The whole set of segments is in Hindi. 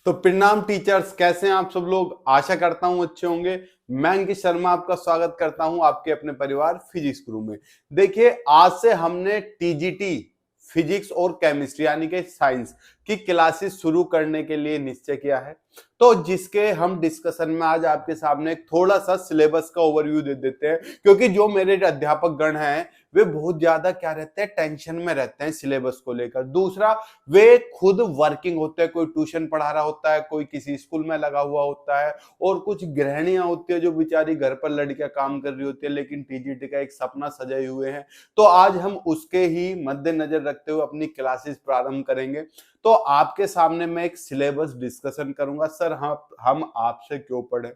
तो प्रणाम टीचर्स, कैसे हैं आप सब लोग। आशा करता हूं अच्छे होंगे। मैं अंकित शर्मा आपका स्वागत करता हूं आपके अपने परिवार फिजिक्स गुरु में। देखिए, आज से हमने टीजीटी फिजिक्स और केमिस्ट्री यानी कि साइंस की क्लासेस शुरू करने के लिए निश्चय किया है। तो जिसके हम डिस्कशन में आज आपके सामने एक थोड़ा सा सिलेबस का ओवरव्यू दे देते हैं, क्योंकि जो मेरे अध्यापक गण हैं वे बहुत ज्यादा क्या रहते हैं, टेंशन में रहते हैं सिलेबस को लेकर। दूसरा, वे खुद वर्किंग होते हैं, कोई ट्यूशन पढ़ा रहा होता है, कोई किसी स्कूल में लगा हुआ होता है, और कुछ गृहिणियां होती है जो बेचारी घर पर लड़कियां काम कर रही होती है, लेकिन टीजीटी का एक सपना सजाए हुए हैं। तो आज हम उसके ही मद्देनजर रखते हुए अपनी क्लासेस प्रारंभ करेंगे। तो आपके सामने मैं एक सिलेबस डिस्कशन करूंगा। सर, हम आपसे क्यों पढ़े।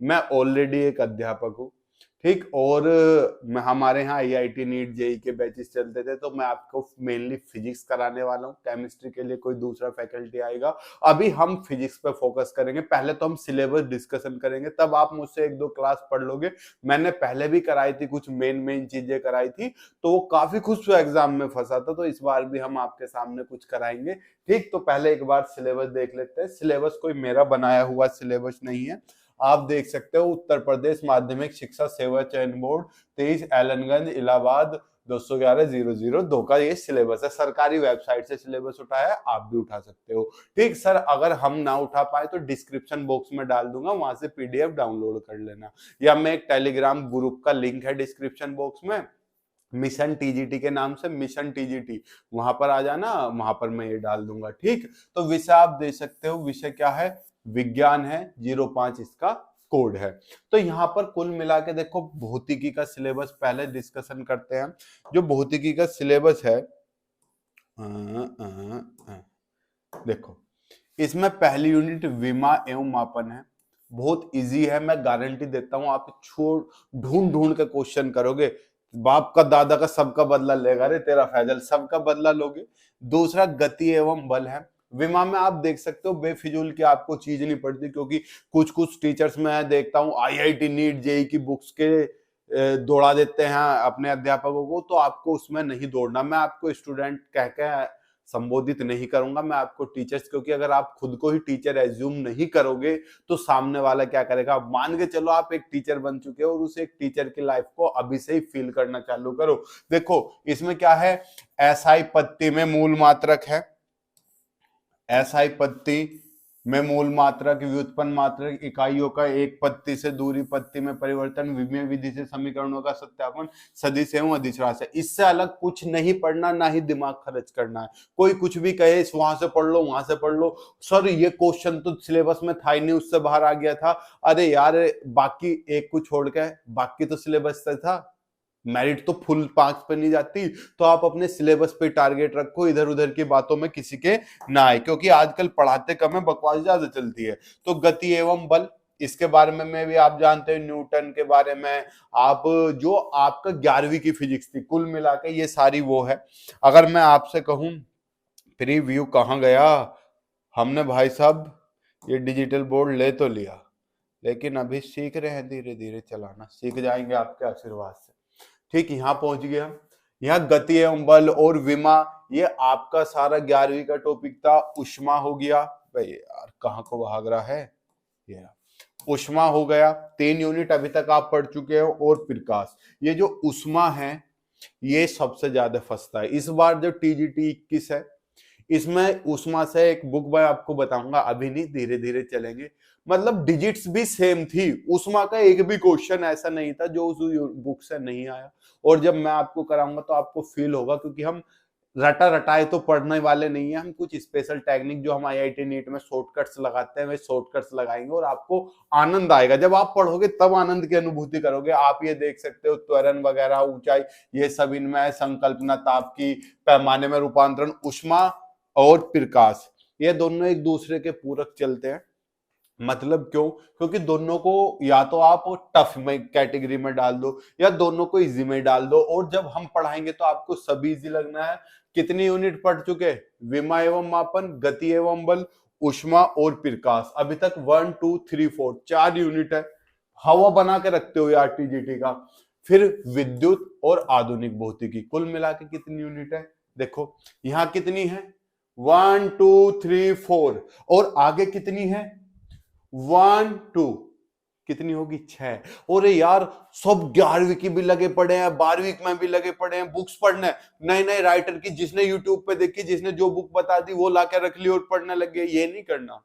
मैं ऑलरेडी एक अध्यापक हूं, ठीक, और मैं हमारे यहाँ आईआईटी नीट जेई के बैचेस चलते थे, तो मैं आपको मेनली फिजिक्स कराने वाला हूँ। केमिस्ट्री के लिए कोई दूसरा फैकल्टी आएगा। अभी हम फिजिक्स पे फोकस करेंगे। पहले तो हम सिलेबस डिस्कशन करेंगे, तब आप मुझसे एक दो क्लास पढ़ लोगे। मैंने पहले भी कराई थी, कुछ मेन चीजें कराई थी, तो वो काफी खुश हुआ, एग्जाम में फंसा था। तो इस बार भी हम आपके सामने कुछ कराएंगे, ठीक। तो पहले एक बार सिलेबस देख लेते हैं। सिलेबस कोई मेरा बनाया हुआ सिलेबस नहीं है, आप देख सकते हो। उत्तर प्रदेश माध्यमिक शिक्षा सेवा चयन बोर्ड 23 एलनगंज इलाहाबाद 211-002 का ये सिलेबस है। सरकारी वेबसाइट से सिलेबस उठाया है, आप भी उठा सकते हो, ठीक। सर, अगर हम ना उठा पाए तो डिस्क्रिप्शन बॉक्स में डाल दूंगा, वहां से पीडीएफ डाउनलोड कर लेना, या मैं एक टेलीग्राम ग्रुप का लिंक है डिस्क्रिप्शन बॉक्स में, मिशन टीजीटी के नाम से, मिशन टीजीटी, वहां पर आ जाना, वहां पर मैं ये डाल दूंगा, ठीक। तो विषय आप दे सकते हो, विषय क्या है, विज्ञान है, 05 इसका कोड है। तो यहाँ पर कुल मिला के देखो, भौतिकी का सिलेबस पहले डिस्कशन करते हैं। जो भौतिकी का सिलेबस है, देखो, इसमें पहली यूनिट विमा एवं मापन है। बहुत इजी है, मैं गारंटी देता हूं। आप छोड़ ढूंढ ढूंढ के क्वेश्चन करोगे, बाप का दादा का सबका बदला लेगा रे तेरा फैजल, सबका बदला लोगे। दूसरा, गति एवं बल है। विमा में आप देख सकते हो, बेफिजूल की आपको चीज नहीं पड़ती, क्योंकि कुछ कुछ टीचर्स मैं देखता हूँ आईआईटी नीट जेई की बुक्स के दौड़ा देते हैं अपने अध्यापकों को। तो आपको उसमें नहीं दौड़ना। मैं आपको स्टूडेंट कह के संबोधित नहीं करूंगा, मैं आपको टीचर्स, क्योंकि अगर आप खुद को ही टीचर एज्यूम नहीं करोगे तो सामने वाला क्या करेगा। मान के चलो आप एक टीचर बन चुके हो, और उस एक टीचर की लाइफ को अभी से ही फील करना चालू करो। देखो, इसमें क्या है, एसआई पत्ती में मूल मात्रक है, एसआई पत्ती में मूल मात्रक, व्युत्पन्न मात्रक, इकाइयों का एक पत्ती से दूसरी पत्ती में परिवर्तन, विमेय विधि से समीकरणों का सत्यापन, सदिश एवं अदिश राशि। इससे अलग कुछ नहीं पढ़ना, ना ही दिमाग खर्च करना है। कोई कुछ भी कहे, इस वहां से पढ़ लो, वहां से पढ़ लो, सर ये क्वेश्चन तो सिलेबस में था ही नहीं, उससे बाहर आ गया था। अरे यार, बाकी एक को छोड़ के बाकी तो सिलेबस से था। मेरिट तो फुल 5 पे नहीं जाती। तो आप अपने सिलेबस पे टारगेट रखो, इधर उधर की बातों में किसी के ना आए, क्योंकि आजकल पढ़ाते कम है, बकवास ज्यादा चलती है। तो गति एवं बल, इसके बारे में भी आप जानते हैं, न्यूटन के बारे में। आप जो आपका 11वीं की फिजिक्स थी, कुल मिला के ये सारी वो है। अगर मैं आपसे कहूं प्रीव्यू कहाँ गया, हमने भाई साहब ये डिजिटल बोर्ड ले तो लिया, लेकिन अभी सीख रहे हैं, धीरे धीरे चलाना सीख जाएंगे आपके आशीर्वाद से, ठीक। यहाँ पहुंच गया। यहाँ गति एवं बल और विमा, ये आपका सारा 11वीं का टॉपिक था। उष्मा हो गया, भाई यार कहाँ को भाग रहा है, ये उष्मा हो गया। 3 यूनिट अभी तक आप पढ़ चुके हो। और प्रकाश, ये जो उष्मा है ये सबसे ज्यादा फंसता है। इस बार जो टीजीटी 21 है, इसमें उष्मा से एक बुक मैं आपको बताऊंगा, अभी नहीं, धीरे धीरे चलेंगे। मतलब डिजिट्स भी सेम थी। उष्मा का एक भी क्वेश्चन ऐसा नहीं था जो उस बुक से नहीं आया। और जब मैं आपको कराऊंगा तो आपको फील होगा, क्योंकि हम रटा रटाए तो पढ़ने वाले नहीं है। हम कुछ स्पेशल टेक्निक जो हम आईआईटी नीट में शॉर्टकट्स लगाते हैं, वे शॉर्टकट्स लगाएंगे, और आपको आनंद आएगा। जब आप पढ़ोगे तब आनंद की अनुभूति करोगे। आप ये देख सकते हो, त्वरण वगैरह, ऊंचाई, ये सब इनमें है। संकल्पना, ताप की पैमाने में रूपांतरण, उष्मा और प्रकाश, ये दोनों एक दूसरे के पूरक चलते हैं। मतलब क्यों, क्योंकि दोनों को या तो आप टफ में कैटेगरी में डाल दो, या दोनों को इजी में डाल दो। और जब हम पढ़ाएंगे तो आपको सभी इजी लगना है। कितनी यूनिट पढ़ चुके, विमा एवं मापन, गति एवं बल, उष्मा और प्रकाश। अभी तक 1 2 3 4 4 यूनिट है। हवा बना के रखते हो यार टीजीटी का। फिर विद्युत और आधुनिक भौतिकी, कुल मिला के कितनी यूनिट है, देखो यहाँ कितनी है, 1 2 3 4 और आगे कितनी है 1 2 कितनी होगी 6। और यार सब 11वीं की भी लगे पड़े हैं 12वीं में भी लगे पड़े हैं बुक्स पढ़ने नए नए राइटर की जिसने यूट्यूब पे देखी जिसने जो बुक बता दी वो लाके रख ली और पढ़ने लग गए। ये नहीं करना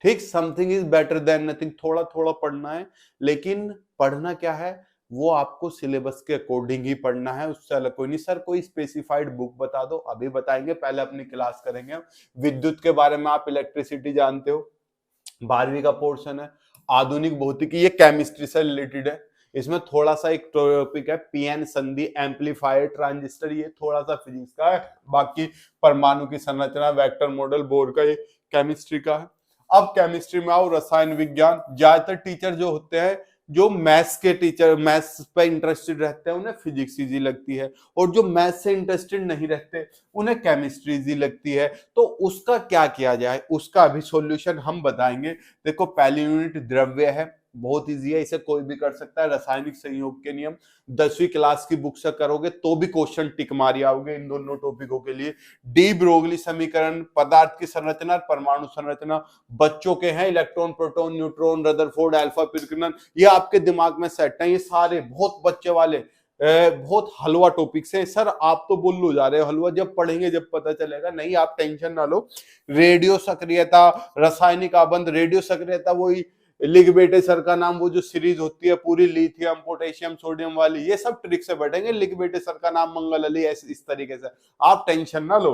ठीक। Something is better than nothing. थोड़ा थोड़ा पढ़ना है लेकिन पढ़ना क्या है वो आपको सिलेबस के अकॉर्डिंग ही पढ़ना है उससे अलग कोई नहीं। सर कोई स्पेसिफाइड बुक बता दो अभी बताएंगे पहले अपनी क्लास करेंगे। विद्युत के बारे में आप इलेक्ट्रिसिटी जानते हो 12वीं का पोर्शन है। आधुनिक भौतिकी ये केमिस्ट्री से रिलेटेड है। इसमें थोड़ा सा एक टॉपिक है पीएन संधि एम्पलीफायर ट्रांजिस्टर ये थोड़ा सा फिजिक्स का है। बाकी परमाणु की संरचना वेक्टर मॉडल बोर का ये केमिस्ट्री का है। अब केमिस्ट्री में आओ रसायन विज्ञान। ज्यादातर टीचर जो होते हैं जो मैथ्स के टीचर मैथ्स पे इंटरेस्टेड रहते हैं उन्हें फिजिक्स इजी लगती है और जो मैथ्स से इंटरेस्टेड नहीं रहते उन्हें केमिस्ट्री इजी लगती है। तो उसका क्या किया जाए उसका अभी सॉल्यूशन हम बताएंगे। देखो पहली यूनिट द्रव्य है बहुत इजी है इसे कोई भी कर सकता है। रासायनिक संयोग के नियम 10वीं क्लास की बुक से करोगे तो भी क्वेश्चन टिक मारी आओगे इन दोनों टॉपिकों के लिए। डी ब्रोगली समीकरण पदार्थ की संरचना परमाणु संरचना बच्चों के हैं electron proton neutron Rutherford alpha पिरकिनन ये आपके दिमाग में सेट है। ये सारे बहुत बच्चे वाले बहुत हलवा टॉपिक्स हैं। सर आप तो बुल्लू जा रहे हो हलवा जब पढ़ेंगे जब पता चलेगा। नहीं आप टेंशन ना लो। रेडियो सक्रियता रासायनिक आबंध रेडियो सक्रियता वही लिख बेटे सर का नाम वो जो सीरीज होती है पूरी लिथियम पोटेशियम सोडियम वाली ये सब ट्रिक से बैठेंगे। लिख बेटे सर का नाम मंगल अली ऐसे इस तरीके से आप टेंशन ना लो।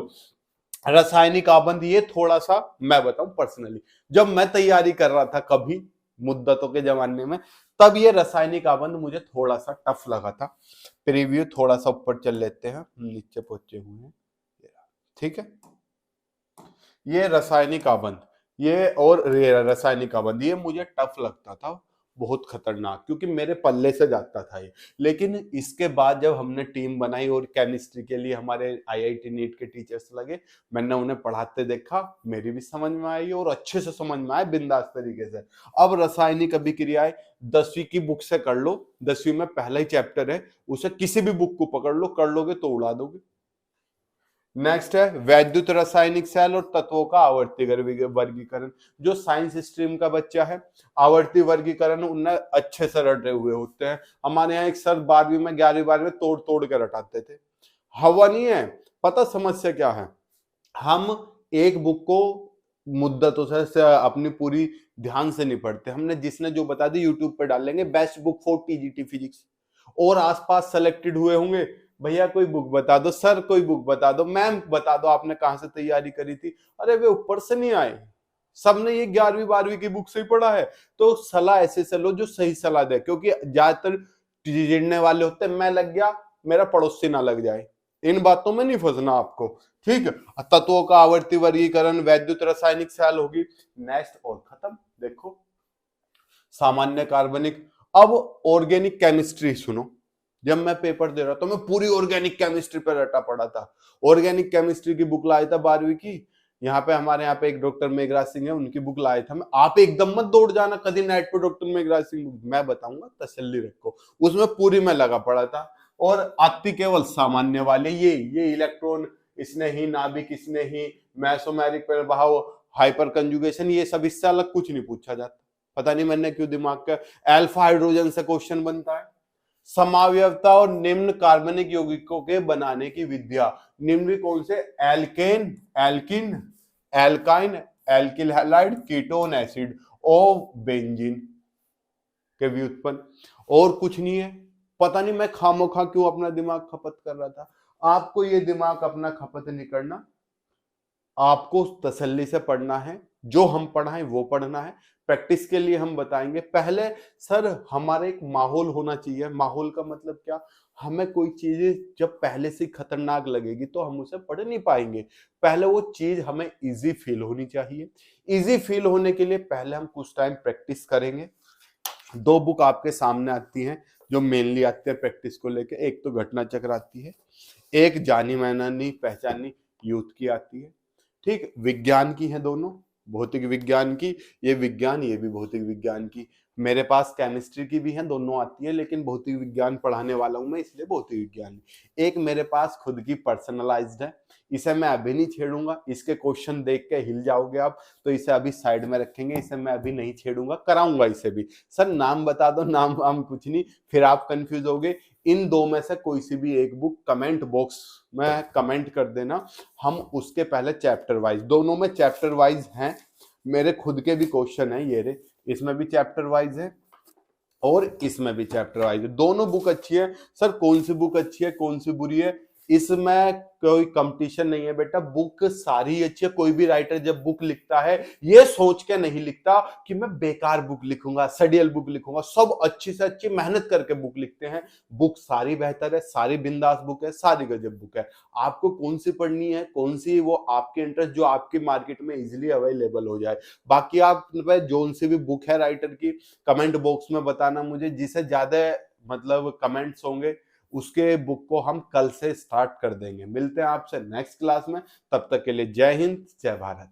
रासायनिक आबंध ये थोड़ा सा मैं बताऊं पर्सनली जब मैं तैयारी कर रहा था कभी मुद्दतों के जमाने में तब ये रासायनिक आबंध मुझे थोड़ा सा टफ लगा था। प्रीव्यू थोड़ा सा ऊपर चल लेते हैं नीचे पहुंचे हुए हैं ठीक है। ये रासायनिक आबंध ये और रासायनिक आबंध ये मुझे टफ लगता था बहुत खतरनाक क्योंकि मेरे पल्ले से जाता था ये। लेकिन इसके बाद जब हमने टीम बनाई और केमिस्ट्री के लिए हमारे आईआईटी नीट के टीचर्स लगे मैंने उन्हें पढ़ाते देखा मेरी भी समझ में आई और अच्छे से समझ में आए बिंदास तरीके से। अब रासायनिक अभिक्रियाएं 10वीं की बुक से कर लो 10वीं में पहला ही चैप्टर है उसे किसी भी बुक को पकड़ लो कर लोगे तो उड़ा दोगे। नेक्स्ट है वैद्युत रासायनिक सेल और तत्वों का आवर्ती वर्गीकरण। जो साइंस स्ट्रीम का बच्चा है आवर्ती वर्गीकरण उन्हें अच्छे से रटे हुए होते हैं। हमारे यहाँ एक सर 12वीं में 11वीं 12वीं में तोड़ तोड़ के रटाते थे। हवा नहीं है पता समस्या क्या है हम एक बुक को मुद्दतों से अपनी पूरी ध्यान से नहीं पढ़ते। हमने जिसने जो बता दी यूट्यूब पे डाल लेंगे best book for TGT physics और आसपास सेलेक्टेड हुए होंगे भैया कोई बुक बता दो सर कोई बुक बता दो मैम बता दो आपने कहां से तैयारी करी थी। अरे वे ऊपर से नहीं आए सबने ये 11वीं 12वीं की बुक से ही पढ़ा है। तो सलाह ऐसे से लो जो सही सलाह दे क्योंकि ज्यादातर गिरने वाले होते हैं मैं लग गया मेरा पड़ोसी ना लग जाए इन बातों में नहीं फंसना आपको ठीक है। तत्वों का आवर्ती वर्गीकरण वैद्युत रासायनिक सेल होगी नेक्स्ट और खत्म। देखो सामान्य कार्बनिक। अब ऑर्गेनिक केमिस्ट्री सुनो जब मैं पेपर दे रहा था मैं पूरी ऑर्गेनिक केमिस्ट्री पर रटा पड़ा था। ऑर्गेनिक केमिस्ट्री की बुक लाया था 12वीं की यहाँ पे हमारे यहाँ पे एक डॉक्टर मेघराज सिंह है उनकी बुक लाया था मैं। आप एकदम मत दौड़ जाना कभी नेट पे डॉक्टर मेघराज सिंह बुक मैं बताऊंगा तसल्ली रखो उसमें पूरी में लगा पड़ा था। और आती केवल सामान्य वाले ये इलेक्ट्रॉन इसने ही नाभिक इसने ही मेसोमेरिक प्रभाव हाइपर कंजुगेशन ये सब इससे अलग कुछ नहीं पूछा जाता। पता नहीं मैंने क्यों दिमाग का अल्फा हाइड्रोजन से क्वेश्चन बनता है। समावयवता और निम्न कार्बनिक यौगिकों के बनाने की विधिया निम्न कौन से alkane alkene alkyne alkyl halide ketone acid और बेंजीन के व्युत्पन्न और कुछ नहीं है। पता नहीं मैं खामोखा क्यों अपना दिमाग खपत कर रहा था। आपको ये दिमाग अपना खपत नहीं करना आपको तसल्ली से पढ़ना है जो हम पढ़ाएं वो पढ़ना है। प्रैक्टिस के लिए हम बताएंगे पहले सर हमारा एक माहौल होना चाहिए। माहौल का मतलब क्या हमें कोई चीज जब पहले से खतरनाक लगेगी तो हम उसे पढ़ नहीं पाएंगे। पहले वो चीज हमें इजी फील होनी चाहिए। इजी फील होने के लिए पहले हम कुछ टाइम प्रैक्टिस करेंगे। 2 बुक आपके सामने आती हैं जो मेनली आती है प्रैक्टिस को लेके। एक तो घटना चक्र आती है एक जानी मानी पहचानी यूथ की आती है ठीक। विज्ञान की है दोनों भौतिक विज्ञान की ये विज्ञान ये भी भौतिक विज्ञान की। मेरे पास केमिस्ट्री की भी है, दोनों आती है, लेकिन भौतिक विज्ञान पढ़ाने वाला हूं मैं, इसलिए भौतिक विज्ञान। एक मेरे पास खुद की पर्सनलाइज्ड है, इसे मैं अभी नहीं छेड़ूंगा, इसके क्वेश्चन देख के हिल जाओगे आप, तो इसे अभी साइड में रखेंगे, इसे मैं अभी नहीं छेड़ूंगा, कराऊंगा इसे भी। सर नाम बता दो, नाम वाम कुछ नहीं, फिर आप कंफ्यूज होगे। इन दो में से कोई सी भी एक बुक कमेंट बॉक्स में कमेंट कर देना, हम उसके पहले चैप्टर वाइज, दोनों में चैप्टर वाइज हैं, मेरे खुद के भी क्वेश्चन है ये रे, इसमें भी चैप्टर वाइज है और इसमें भी चैप्टर वाइज है, दोनों बुक अच्छी है। सर कौन सी बुक अच्छी है कौन सी बुरी है, इसमें कोई कंपटीशन नहीं है बेटा, बुक सारी अच्छी है। कोई भी राइटर जब बुक लिखता है ये सोच के नहीं लिखता कि मैं बेकार बुक लिखूंगा, सडियल बुक लिखूंगा, सब अच्छी से अच्छी मेहनत करके बुक लिखते हैं। बुक सारी बेहतर है, सारी बिंदास बुक है, सारी गजब बुक है। आपको कौन सी पढ़नी है, कौन सी, वो आपके इंटरेस्ट, जो आपकी मार्केट में इजिली अवेलेबल हो जाए। बाकी आप जोन सी भी बुक है राइटर की, कमेंट बॉक्स में बताना मुझे, जिसे ज्यादा मतलब कमेंट्स होंगे उसके बुक को हम कल से स्टार्ट कर देंगे। मिलते हैं आपसे नेक्स्ट क्लास में, तब तक के लिए जय हिंद जय भारत।